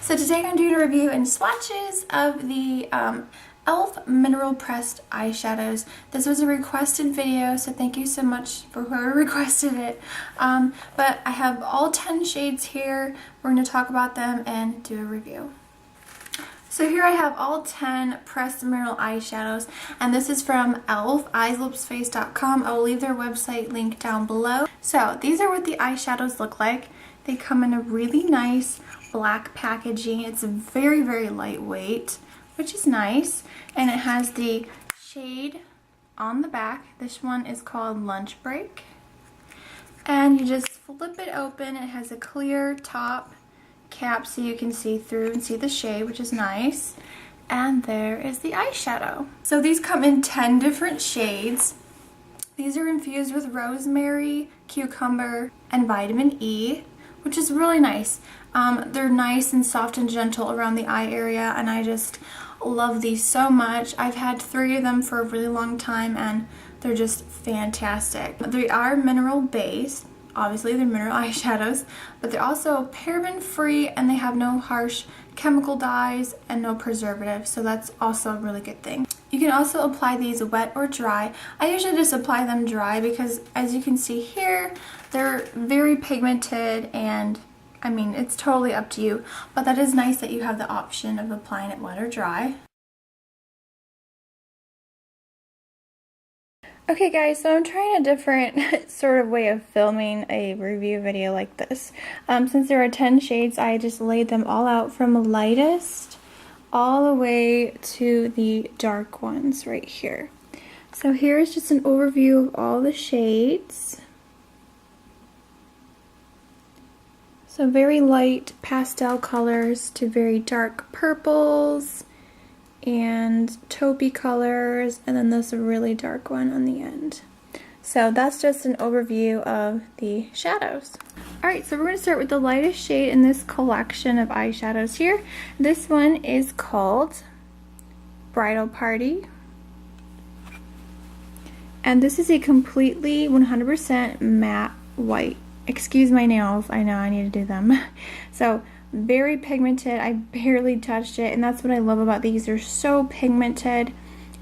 So today I'm doing a review in swatches of the ELF Mineral Pressed Eyeshadows. This was a requested video, so thank you so much for whoever requested it. But I have all 10 shades here. We're going to talk about them and do a review. So here I have all 10 pressed mineral eyeshadows, and this is from ELF, eyeslipsface.com. I will leave their website link down below. So these are what the eyeshadows look like. They come in a really nice black packaging. It's very, very lightweight, which is nice. And it has the shade on the back. This one is called Lunch Break. And you just flip it open. It has a clear top cap so you can see through and see the shade, which is nice. And there is the eyeshadow. So these come in 10 different shades. These are infused with rosemary, cucumber, and vitamin E, which is really nice. They're nice and soft and gentle around the eye area, and I just love these so much. I've had 3 of them for a really long time, and they're just fantastic. They are mineral based. Obviously, they're mineral eyeshadows, but they're also paraben free, and they have no harsh chemical dyes and no preservatives, so that's also a really good thing. You can also apply these wet or dry. I usually just apply them dry because, as you can see here, they're very pigmented, and I mean, it's totally up to you, but that is nice that you have the option of applying it wet or dry. Okay guys, so I'm trying a different sort of way of filming a review video like this. Since there are 10 shades, I just laid them all out from lightest all the way to the dark ones right here. So here's just an overview of all the shades. So very light pastel colors to very dark purples and taupey colors, and then this really dark one on the end. So that's just an overview of the shadows. Alright, so we're going to start with the lightest shade in this collection of eyeshadows here. This one is called Bridal Party. And this is a completely 100% matte white. Excuse my nails, I know I need to do them. So very pigmented. I barely touched it, and that's what I love about these. They're so pigmented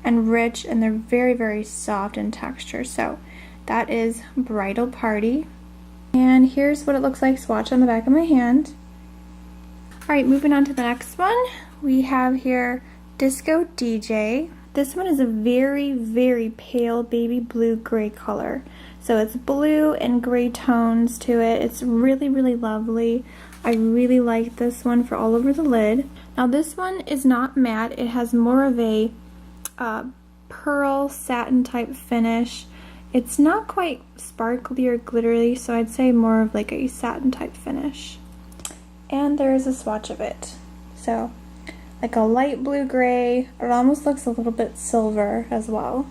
and rich, and they're very, very soft in texture. So that is Bridal Party. And here's what it looks like swatch on the back of my hand. Alright, moving on to the next one. We have here Disco DJ. This one is a very, very pale baby blue gray color. So it's blue and gray tones to it. It's really, really lovely. I really like this one for all over the lid. Now this one is not matte. It has more of a pearl satin type finish. It's not quite sparkly or glittery, so I'd say more of like a satin type finish. And there's a swatch of it. So like a light blue gray. It almost looks a little bit silver as well.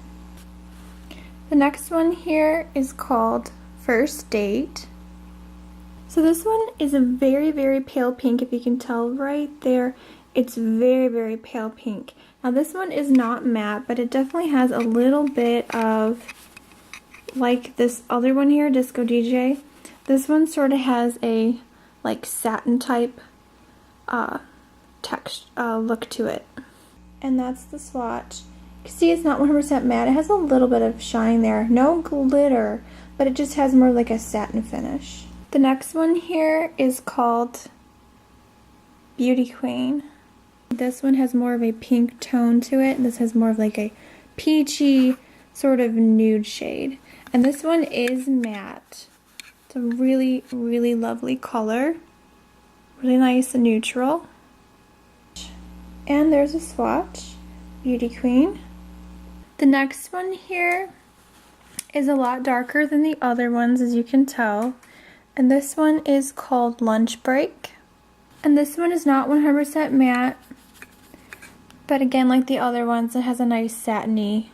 The next one here is called First Date. So this one is a very, very pale pink. If you can tell right there, it's very, very pale pink. Now this one is not matte, but it definitely has a little bit of, like this other one here, Disco DJ. This one sort of has a like satin type look to it. And that's the swatch. You can see it's not 100% matte. It has a little bit of shine there. No glitter, but it just has more like a satin finish. The next one here is called Beauty Queen. This one has more of a pink tone to it. This has more of like a peachy sort of nude shade. And this one is matte. It's a really, really lovely color. Really nice and neutral. And there's a swatch. Beauty Queen. The next one here is a lot darker than the other ones, as you can tell. And this one is called Lunch Break. And this one is not 100% matte. But again, like the other ones, it has a nice satiny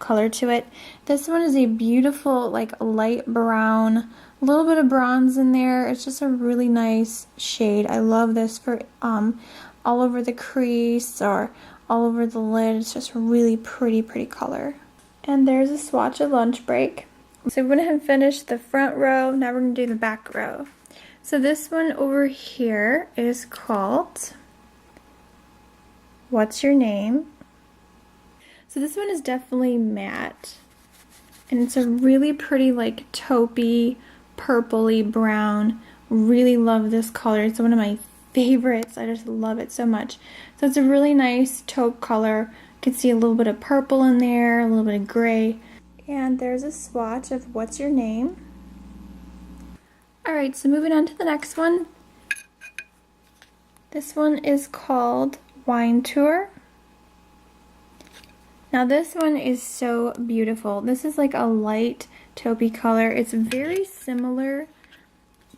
color to it. This one is a beautiful, like light brown, a little bit of bronze in there. It's just a really nice shade. I love this for all over the crease or all over the lid. It's just a really pretty, pretty color. And there's a swatch of Lunch Break. So we went ahead and finished the front row. Now we're going to do the back row. So this one over here is called What's Your Name? So this one is definitely matte, and it's a really pretty like taupey, purpley brown. Really love this color. It's one of my favorites. I just love it so much. So it's a really nice taupe color. You can see a little bit of purple in there, a little bit of gray. And there's a swatch of What's Your Name? Alright, so moving on to the next one. This one is called Wine Tour. Now this one is so beautiful. This is like a light taupey color. It's very similar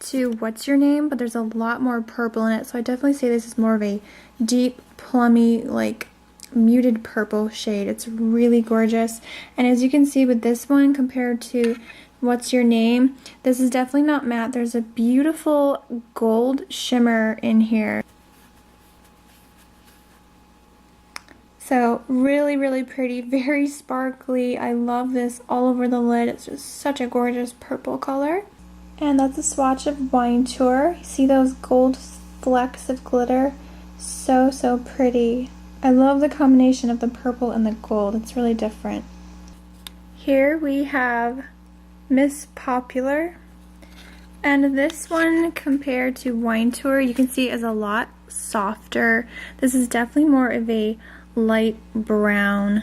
to What's Your Name, but there's a lot more purple in it. So I definitely say this is more of a deep, plummy, like muted purple shade. It's really gorgeous. And as you can see with this one compared to What's Your Name, this is definitely not matte. There's a beautiful gold shimmer in here. So really, really pretty, very sparkly. I love this all over the lid. It's just such a gorgeous purple color. And that's a swatch of Wine Tour. See those gold flecks of glitter? So, so pretty. I love the combination of the purple and the gold. It's really different. Here we have Miss Popular. And this one compared to Wine Tour, you can see is a lot softer. This is definitely more of a light brown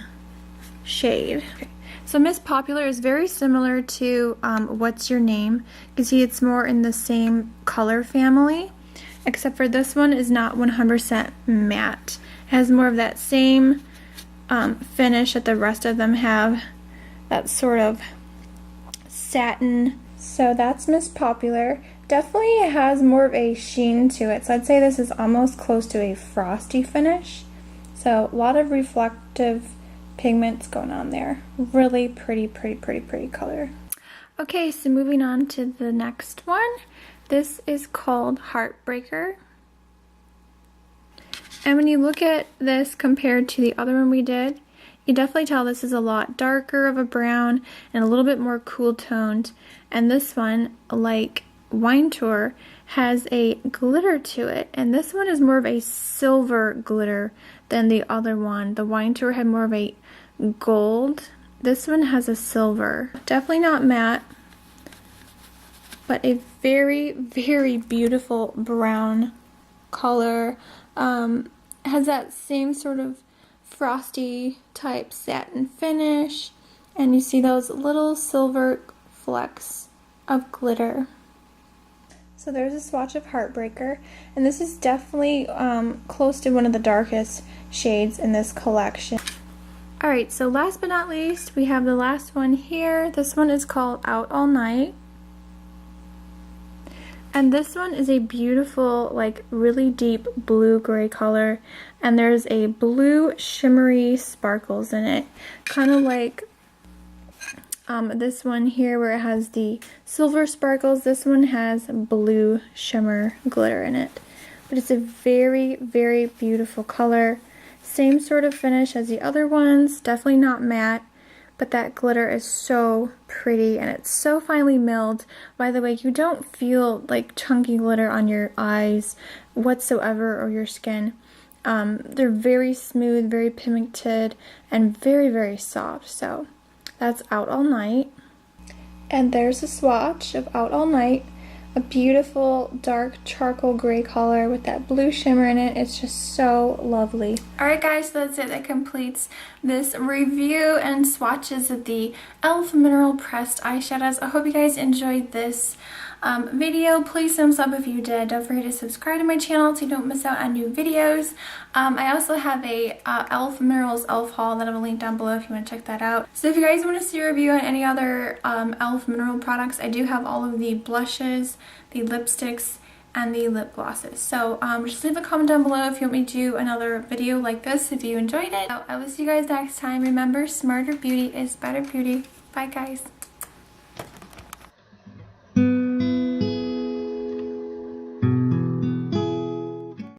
shade. Okay. So Miss Popular is very similar to What's Your Name. You can see it's more in the same color family, except for this one is not 100% matte. It has more of that same finish that the rest of them have, that sort of satin. So that's Miss Popular. Definitely has more of a sheen to it. So I'd say this is almost close to a frosty finish. So a lot of reflective pigments going on there. Really pretty, pretty, pretty, pretty color. Okay, so moving on to the next one. This is called Heartbreaker. And when you look at this compared to the other one we did, you definitely tell this is a lot darker of a brown and a little bit more cool toned. And this one, like Wine Tour, has a glitter to it, and this one is more of a silver glitter than the other one. The Wine Tour had more of a gold. This one has a silver. Definitely not matte, but a very, very beautiful brown color. Has that same sort of frosty type satin finish, and you see those little silver flecks of glitter. So there's a swatch of Heartbreaker, and this is definitely close to one of the darkest shades in this collection. Alright, so last but not least, we have the last one here. This one is called Out All Night. And this one is a beautiful, like really deep blue-gray color, and there's a blue shimmery sparkles in it. Kind of like this one here where it has the silver sparkles. This one has blue shimmer glitter in it. But it's a very, very beautiful color. Same sort of finish as the other ones. Definitely not matte, but that glitter is so pretty and it's so finely milled. By the way, you don't feel like chunky glitter on your eyes whatsoever or your skin. They're very smooth, very pigmented, and very, very soft. So that's Out All Night. And there's a swatch of Out All Night. A beautiful dark charcoal gray color with that blue shimmer in it. It's just so lovely. Alright guys, so that's it. That completes this review and swatches of the ELF Mineral Pressed Eyeshadows. I hope you guys enjoyed this video. Please thumbs up if you did. Don't forget to subscribe to my channel so you don't miss out on new videos. I also have a ELF Minerals ELF haul that I will link down below if you want to check that out. So if you guys want to see a review on any other ELF mineral products, I do have all of the blushes, the lipsticks, and the lip glosses. So just leave a comment down below if you want me to do another video like this if you enjoyed it. I will see you guys next time. Remember, smarter beauty is better beauty. Bye guys.